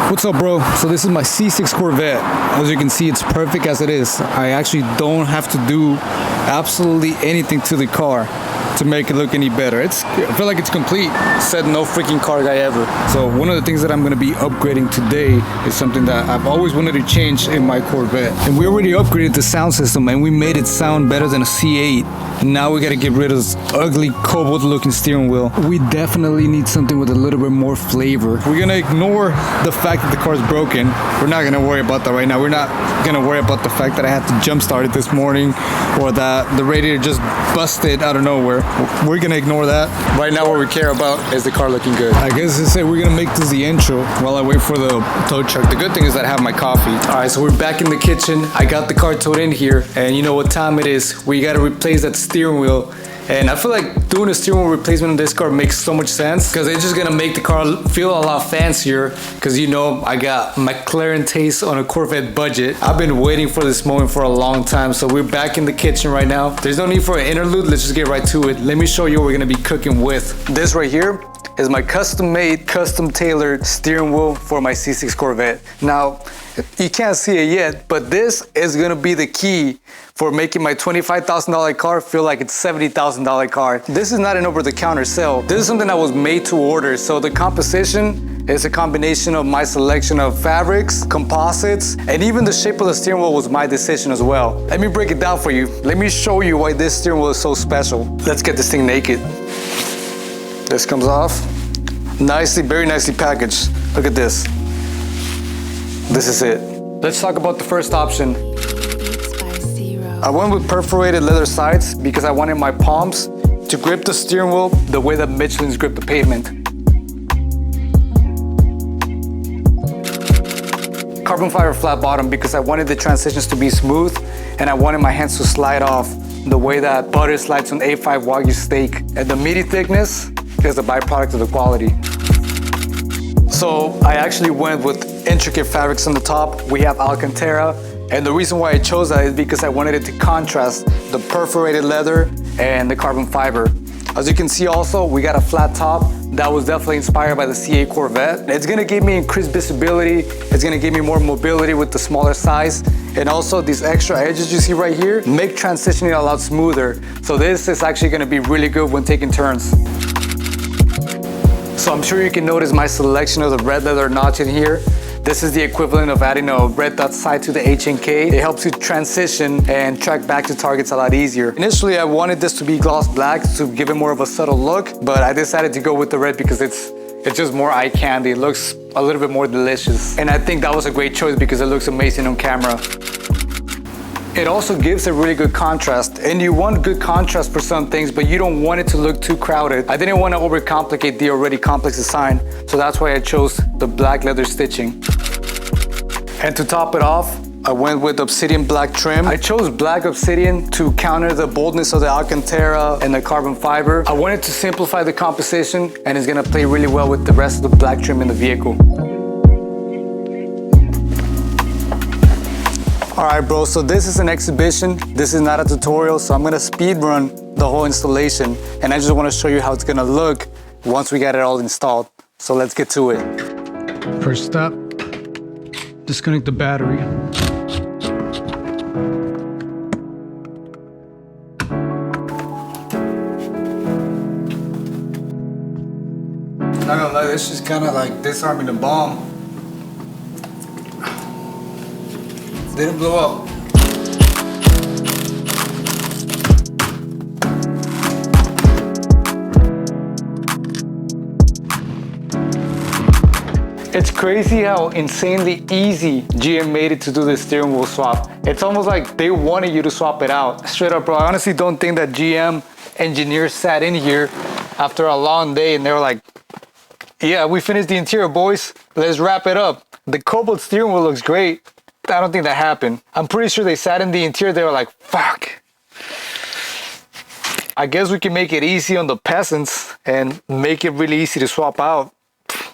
What's up, bro? So this is my C6 Corvette. As you can see, it's perfect as it is. I actually don't have to do absolutely anything to the car to make it look any better. I feel like it's complete. Said no freaking car guy ever. So one of the things that I'm gonna be upgrading today is something that I've always wanted to change in my Corvette. And we already upgraded the sound system and we made it sound better than a C8. And now we gotta get rid of this ugly cobalt looking steering wheel. We definitely need something with a little bit more flavor. We're gonna ignore the fact that the car's broken. We're not gonna worry about that right now. We're not gonna worry about the fact that I had to jump start it this morning or that the radiator just busted out of nowhere. We're gonna ignore that. Right now what we care about is the car looking good. I guess to say we're gonna make this the intro while I wait for the tow truck. The good thing is that I have my coffee. All right, so we're back in the kitchen. I got the car towed in here and you know what time it is. We gotta replace that steering wheel. And I feel like doing a steering wheel replacement on this car makes so much sense because it's just gonna make the car feel a lot fancier because you know I got McLaren taste on a Corvette budget. I've been waiting for this moment for a long time, so we're back in the kitchen right now. There's no need for an interlude, let's just get right to it. Let me show you what we're gonna be cooking with. This right here is my custom-made, custom-tailored steering wheel for my C6 Corvette. Now, you can't see it yet, but this is gonna be the key for making my $25,000 car feel like it's $70,000 car. This is not an over-the-counter sale. This is something that was made to order. So the composition is a combination of my selection of fabrics, composites, and even the shape of the steering wheel was my decision as well. Let me break it down for you. Let me show you why this steering wheel is so special. Let's get this thing naked. This comes off. Nicely, very nicely packaged. Look at this. This is it. Let's talk about the first option. Beats By Zer0. I went with perforated leather sides because I wanted my palms to grip the steering wheel the way that Michelin's grip the pavement. Carbon fiber flat bottom because I wanted the transitions to be smooth and I wanted my hands to slide off the way that butter slides on A5 Wagyu steak. And the meaty thickness is a byproduct of the quality. So I actually went with intricate fabrics on the top. We have Alcantara, and the reason why I chose that is because I wanted it to contrast the perforated leather and the carbon fiber. As you can see also, we got a flat top that was definitely inspired by the C8 Corvette. It's gonna give me increased visibility, it's gonna give me more mobility with the smaller size, and also these extra edges you see right here make transitioning a lot smoother. So this is actually gonna be really good when taking turns. So I'm sure you can notice my selection of the red leather notch in here. This is the equivalent of adding a red dot side to the HNK. It helps you transition and track back to targets a lot easier. Initially, I wanted this to be gloss black to give it more of a subtle look, but I decided to go with the red because it's just more eye candy. It looks a little bit more delicious. And I think that was a great choice because it looks amazing on camera. It also gives a really good contrast, and you want good contrast for some things, but you don't want it to look too crowded. I didn't want to overcomplicate the already complex design, so that's why I chose the black leather stitching. And to top it off, I went with obsidian black trim. I chose black obsidian to counter the boldness of the Alcantara and the carbon fiber. I wanted to simplify the composition, and it's gonna play really well with the rest of the black trim in the vehicle. All right, bro, so this is an exhibition. This is not a tutorial, so I'm gonna speed run the whole installation, and I just wanna show you how it's gonna look once we get it all installed. So let's get to it. First step, disconnect the battery. Not gonna lie, this is kinda like disarming the bomb. Didn't blow up. It's crazy how insanely easy GM made it to do this steering wheel swap. It's almost like they wanted you to swap it out. Straight up, bro, I honestly don't think that GM engineers sat in here after a long day and they were like, yeah, we finished the interior, boys. Let's wrap it up. The cobalt steering wheel looks great. I don't think that happened. I'm pretty sure they sat in the interior, they were like, fuck. I guess we can make it easy on the peasants and make it really easy to swap out.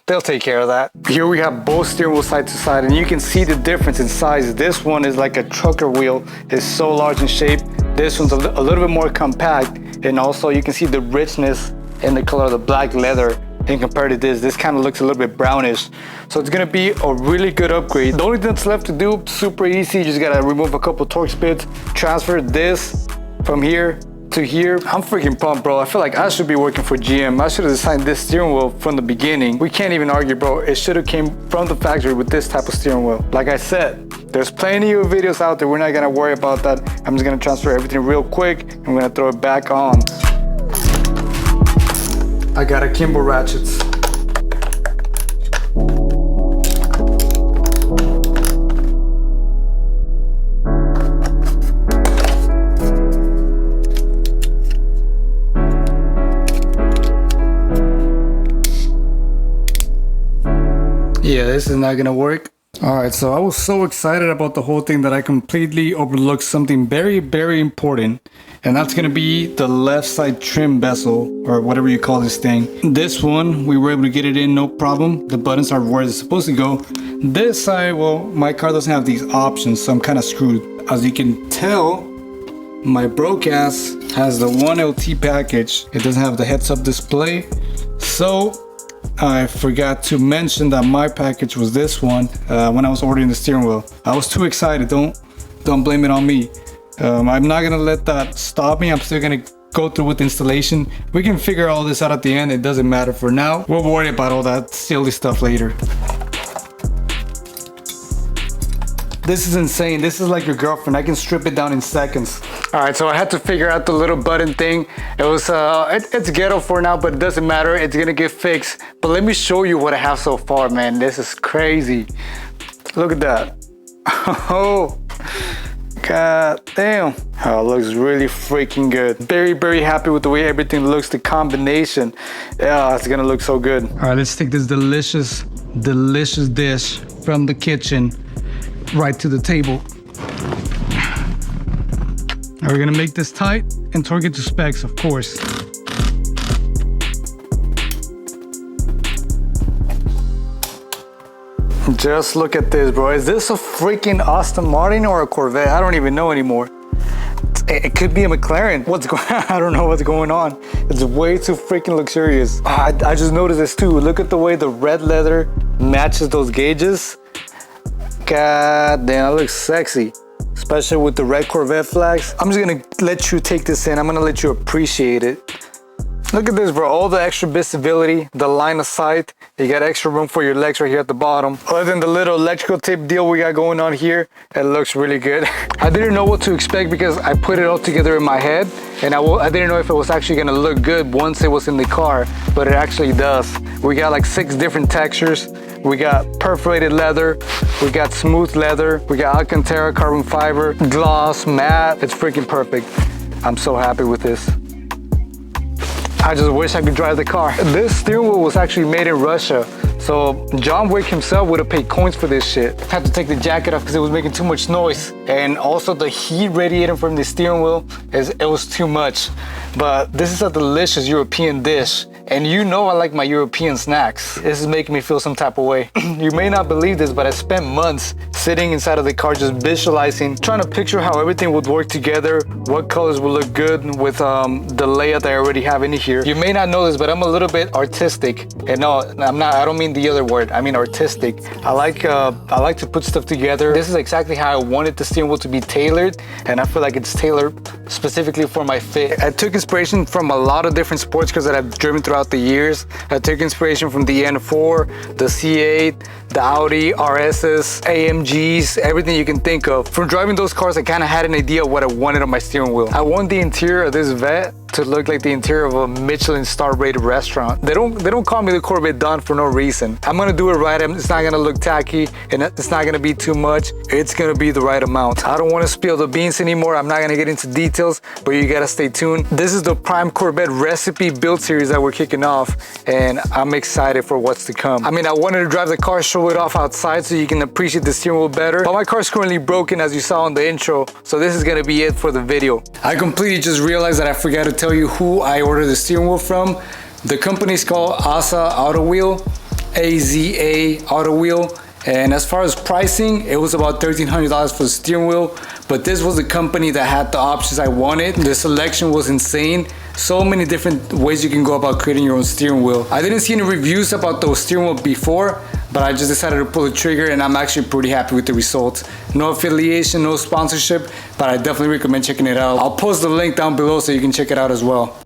They'll take care of that. Here we have both steering wheels side to side, and you can see the difference in size. This one is like a trucker wheel. It's so large in shape. This one's a little bit more compact, and also you can see the richness in the color of the black leather and compared to this kind of looks a little bit brownish. So it's gonna be a really good upgrade. The only thing that's left to do, super easy, you just gotta remove a couple Torx bits, transfer this from here to here. I'm freaking pumped, bro. I feel like I should be working for GM. I should have designed this steering wheel from the beginning. We can't even argue, bro. It should have came from the factory with this type of steering wheel. Like I said, there's plenty of videos out there. We're not gonna worry about that. I'm just gonna transfer everything real quick. I'm gonna throw it back on. I got akimbo ratchets. Yeah, this is not gonna work. All right, so I was so excited about the whole thing that I completely overlooked something very, very important. And that's gonna be the left side trim bezel, or whatever you call this thing. This one, we were able to get it in, no problem. The buttons are where it's supposed to go. This side, well, my car doesn't have these options, so I'm kind of screwed. As you can tell, my broke ass has the 1LT package. It doesn't have the heads-up display. So I forgot to mention that my package was this one when I was ordering the steering wheel. I was too excited. Don't blame it on me. I'm not gonna let that stop me. I'm still gonna go through with the installation. We can figure all this out at the end. It doesn't matter for now. We'll worry about all that silly stuff later. This is insane. This is like your girlfriend. I can strip it down in seconds. All right, so I had to figure out the little button thing. It was, it's ghetto for now, but it doesn't matter. It's gonna get fixed. But let me show you what I have so far, man. This is crazy. Look at that. Oh, god damn. Oh, it looks really freaking good. Very, very happy with the way everything looks. The combination, yeah, it's gonna look so good. All right, let's take this delicious, delicious dish from the kitchen right to the table. And we're gonna make this tight and torque it to specs, of course. Just look at this, bro. Is this a freaking Aston Martin or a Corvette? I don't even know anymore. It could be a McLaren. What's going on? I don't know what's going on. It's way too freaking luxurious. I just noticed this too. Look at the way the red leather matches those gauges. God damn, that looks sexy. Especially with the red Corvette flags. I'm just gonna let you take this in. I'm gonna let you appreciate it. Look at this, bro. All the extra visibility, the line of sight. You got extra room for your legs right here at the bottom. Other than the little electrical tape deal we got going on here, it looks really good. I didn't know what to expect because I put it all together in my head, and I didn't know if it was actually gonna look good once it was in the car, but it actually does. We got like 6 different textures. We got perforated leather, we got smooth leather, we got Alcantara carbon fiber, gloss, matte. It's freaking perfect. I'm so happy with this. I just wish I could drive the car. This steering wheel was actually made in Russia. So John Wick himself would have paid coins for this shit. Had to take the jacket off because it was making too much noise. And also the heat radiating from the steering wheel, it was too much. But this is a delicious European dish. And you know I like my European snacks. This is making me feel some type of way. You may not believe this, but I spent months sitting inside of the car just visualizing, trying to picture how everything would work together, what colors would look good with the layout that I already have in here. You may not know this, but I'm a little bit artistic. And no, I don't mean the other word, I mean artistic. I like to put stuff together. This is exactly how I wanted the steering wheel to be tailored, and I feel like it's tailored specifically for my fit. I took inspiration from a lot of different sports cars that I've driven throughout the years. I took inspiration from the N4, the C8, the Audi RSs, AMGs, everything you can think of. From driving those cars, I kind of had an idea of what I wanted on my steering wheel. I want the interior of this Vette to look like the interior of a Michelin star rated restaurant. They don't call me the Corvette Don for no reason. I'm gonna do it right. It's not gonna look tacky and it's not gonna be too much. It's gonna be the right amount. I don't wanna spill the beans anymore. I'm not gonna get into details, but you gotta stay tuned. This is the Prime Corvette recipe build series that we're kicking off, and I'm excited for what's to come. I mean, I wanted to drive the car, show it off outside so you can appreciate the steering wheel better, but my car's currently broken as you saw in the intro, so this is gonna be it for the video. I completely just realized that I forgot to tell you who I ordered the steering wheel from. The company's called AZA Auto Wheel, AZA Auto Wheel. And as far as pricing, it was about $1,300 for the steering wheel, but this was the company that had the options I wanted. The selection was insane. So many different ways you can go about creating your own steering wheel. I didn't see any reviews about the steering wheel before, but I just decided to pull the trigger and I'm actually pretty happy with the results. No affiliation, no sponsorship, but I definitely recommend checking it out. I'll post the link down below so you can check it out as well.